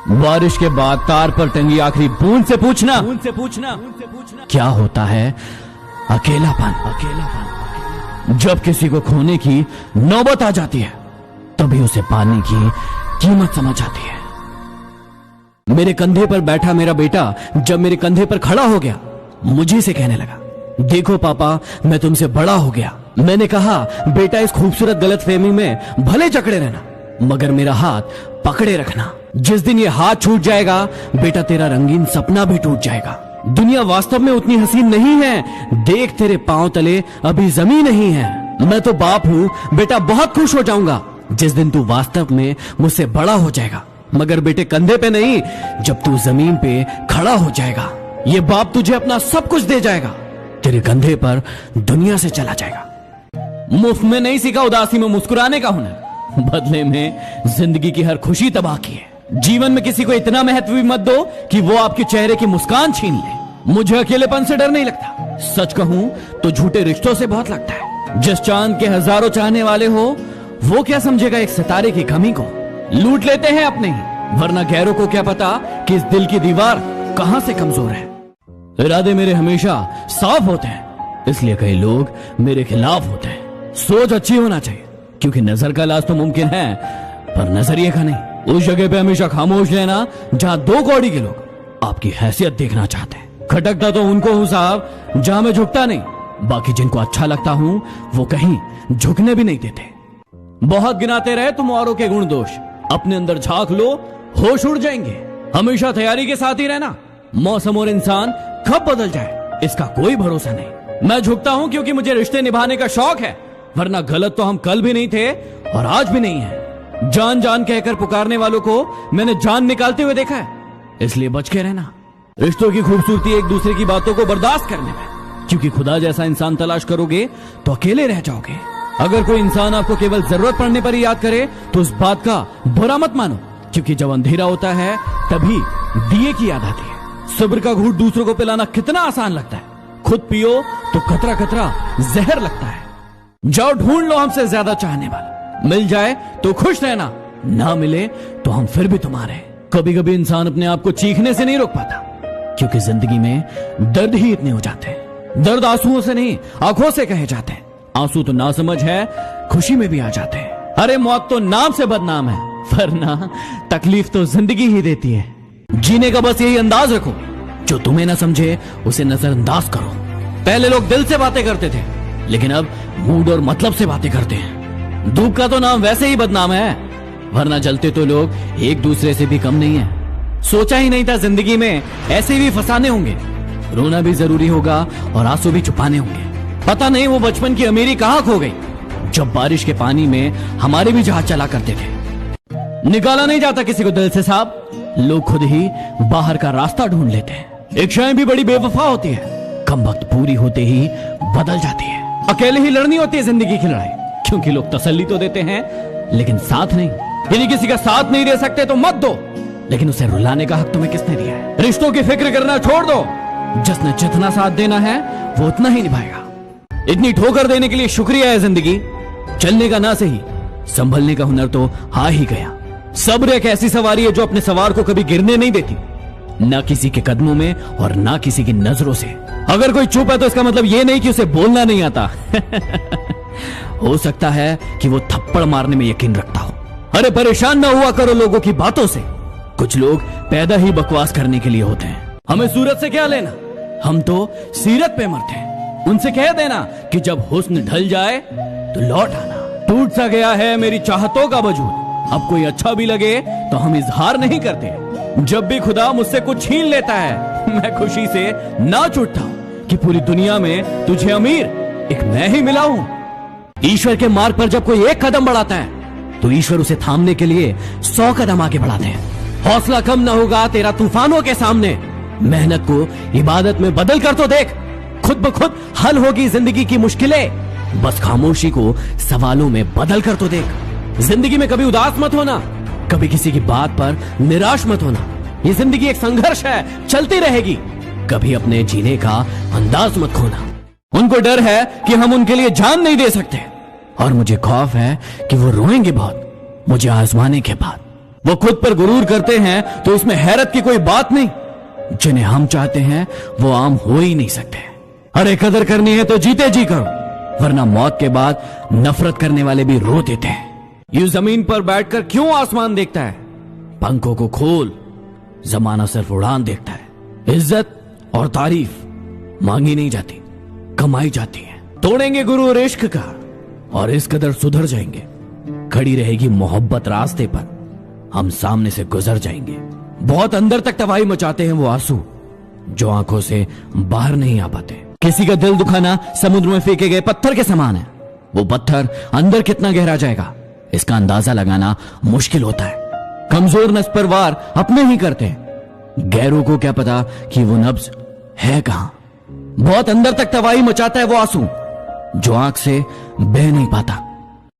बारिश के बाद तार पर टंगी आखिरी बूंद से पूछना क्या होता है अकेलापन। जब किसी को खोने की नौबत आ जाती है तभी उसे पाने की कीमत समझ आती है। मेरे कंधे पर बैठा मेरा बेटा जब मेरे कंधे पर खड़ा हो गया, मुझे से कहने लगा, देखो पापा, मैं तुमसे बड़ा हो गया। मैंने कहा, बेटा, इस खूबसूरत गलतफहमी में भले जकड़े रहना, मगर मेरा हाथ पकड़े रखना। जिस दिन ये हाथ छूट जाएगा बेटा, तेरा रंगीन सपना भी टूट जाएगा। दुनिया वास्तव में उतनी हसीन नहीं है। देख, तेरे पांव तले अभी जमीन नहीं है। मैं तो बाप हूँ बेटा, बहुत खुश हो जाऊंगा जिस दिन तू वास्तव में मुझसे बड़ा हो जाएगा, मगर बेटे कंधे पे नहीं, जब तू जमीन पे खड़ा हो जाएगा। ये बाप तुझे अपना सब कुछ दे जाएगा, तेरे कंधे पर दुनिया से चला जाएगा। मुफ्त में नहीं सीखा उदासी में मुस्कुराने का हुनर, बदले में जिंदगी की हर खुशी तबाह की है। जीवन में किसी को इतना महत्व भी मत दो कि वो आपके चेहरे की मुस्कान छीन ले। मुझे अकेलेपन से डर नहीं लगता, सच कहूं तो झूठे रिश्तों से बहुत लगता है। जिस चांद के हजारों चाहने वाले हो, वो क्या समझेगा एक सितारे की कमी को। लूट लेते हैं अपने ही, वरना गैरों को क्या पता कि इस दिल की दीवार कहां से कमजोर है। इरादे मेरे हमेशा साफ होते हैं, इसलिए कई लोग मेरे खिलाफ होते हैं। सोच अच्छी होना चाहिए, क्योंकि नजर का इलाज तो मुमकिन है, पर नजरिए का नहीं। उस जगह पे हमेशा खामोश रहना जहां दो कौड़ी के लोग आपकी हैसियत देखना चाहते हैं। खटकता तो उनको हूं साहब जहां मैं झुकता नहीं, बाकी जिनको अच्छा लगता हूं वो कहीं झुकने भी नहीं देते। बहुत गिनाते रहे तुम औरों के गुण दोष, अपने अंदर झांक लो, होश उड़ जाएंगे। हमेशा तैयारी के साथ ही रहना, मौसम और इंसान कब बदल जाए इसका कोई भरोसा नहीं। मैं झुकता हूं क्योंकि मुझे रिश्ते निभाने का शौक है, वरना गलत तो हम कल भी नहीं थे और आज भी नहीं है। जान जान कहकर पुकारने वालों को मैंने जान निकालते हुए देखा है, इसलिए बच के रहना। रिश्तों की खूबसूरती एक दूसरे की बातों को बर्दाश्त करने में, क्योंकि खुदा जैसा इंसान तलाश करोगे तो अकेले रह जाओगे। अगर कोई इंसान आपको केवल जरूरत पड़ने पर ही याद करे तो उस बात का बुरा मत मानो, क्योंकि जब अंधेरा होता है तभी दिए की याद आती है। सब्र का घूंट दूसरों को पिलाना कितना आसान लगता है, खुद पियो तो कतरा कतरा जहर लगता है। जाओ ढूंढ लो हमसे ज्यादा चाहने वाला, मिल जाए तो खुश रहना, ना मिले तो हम फिर भी तुम्हारे। कभी कभी इंसान अपने आप को चीखने से नहीं रोक पाता, क्योंकि जिंदगी में दर्द ही इतने हो जाते हैं। दर्द आंसुओं से नहीं, आंखों से कहे जाते हैं। आंसू तो नासमझ है, खुशी में भी आ जाते हैं। अरे मौत तो नाम से बदनाम है, वरना तकलीफ तो जिंदगी ही देती है। जीने का बस यही अंदाज रखो, जो तुम्हें ना समझे उसे नजरअंदाज करो। पहले लोग दिल से बातें करते थे, लेकिन अब मूड और मतलब से बातें करते हैं। धूप का तो नाम वैसे ही बदनाम है, वरना जलते तो लोग एक दूसरे से भी कम नहीं है। सोचा ही नहीं था जिंदगी में ऐसे भी फसाने होंगे। रोना भी जरूरी होगा और आंसू भी छुपाने होंगे। पता नहीं वो बचपन की अमीरी कहाँ खो गई, जब बारिश के पानी में हमारे भी जहाज चला करते थे। निकाला नहीं जाता किसी को दिल से साहब, लोग खुद ही बाहर का रास्ता ढूंढ लेते हैं। इच्छाएं भी बड़ी बेवफा होती है, कम वक्त पूरी होते ही बदल जाती है। अकेले ही लड़नी होती है जिंदगी की लड़ाई, क्योंकि लोग तसल्ली तो देते हैं लेकिन साथ नहीं। यदि किसी का साथ नहीं दे सकते तो मत दो, लेकिन उसे रुलाने का हक तुम्हें किसने दिया है। रिश्तों की फिक्र करना छोड़ दो, जिसने जितना साथ देना है वो उतना ही निभाएगा। इतनी ठोकर देने के लिए शुक्रिया है जिंदगी, चलने का ना सही संभलने का हुनर तो आ ही गया। सब्र एक ऐसी सवारी है जो अपने सवार को कभी गिरने नहीं देती, ना किसी के कदमों में और ना किसी की नजरों से। अगर कोई चुप है तो इसका मतलब ये नहीं कि उसे बोलना नहीं आता। हो सकता है कि वो थप्पड़ मारने में यकीन रखता हो। अरे परेशान ना हुआ करो लोगों की बातों से, कुछ लोग पैदा ही बकवास करने के लिए होते हैं। हमें सूरत से क्या लेना, हम तो सीरत पे मरते हैं। उनसे कह देना कि जब हुस्न ढल जाए तो लौट आना। टूट सा गया है मेरी चाहतों का वजूद, अब कोई अच्छा भी लगे तो हम इजहार नहीं करते। जब भी खुदा मुझसे कुछ छीन लेता है, मैं खुशी से नाच उठता हूँ कि पूरी दुनिया में तुझे अमीर एक मैं ही मिला हूँ। ईश्वर के मार्ग पर जब कोई एक कदम बढ़ाता है तो ईश्वर उसे थामने के लिए 100 कदम आगे बढ़ाते हैं। हौसला कम न होगा तेरा तूफानों के सामने, मेहनत को इबादत में बदल कर तो देख, खुद ब खुद हल होगी जिंदगी की मुश्किलें। बस खामोशी को सवालों में बदल कर तो देख। जिंदगी में कभी उदास मत होना, कभी किसी की बात पर निराश मत होना। ये जिंदगी एक संघर्ष है, चलती रहेगी। कभी अपने जीने का अंदाज मत खोना। उनको डर है कि हम उनके लिए जान नहीं दे सकते, और मुझे खौफ है कि वो रोएंगे बहुत मुझे आजमाने के बाद। वो खुद पर गुरूर करते हैं तो इसमें हैरत की कोई बात नहीं। जिन्हें हम चाहते हैं वो आम हो ही नहीं सकते। अरे कदर करनी है तो जीते जी करो, वरना मौत के बाद नफरत करने वाले भी रो देते हैं। यूं जमीन पर बैठकर क्यों आसमान देखता है? पंखों को खोल, जमाना सिर्फ उड़ान देखता है। इज्जत और तारीफ मांगी नहीं जाती, कमाई जाती है। तोड़ेंगे गुरूर इश्क का और इस कदर सुधर जाएंगे। खड़ी रहेगी मोहब्बत रास्ते पर, हम सामने से गुजर जाएंगे। बहुत अंदर तक तबाही मचाते हैं वो आंसू जो आंखों से बाहर नहीं आ पाते। किसी का दिल दुखाना समुद्र में फेंके गए पत्थर के समान है। वो पत्थर अंदर कितना गहरा जाएगा इसका अंदाजा लगाना मुश्किल होता है। कमजोर नस पर वार अपने ही करते हैं, गैरों को क्या पता कि वो नब्ज है कहां। बहुत अंदर तक तबाही मचाता है वो आंसू जो आंख से बह नहीं पाता।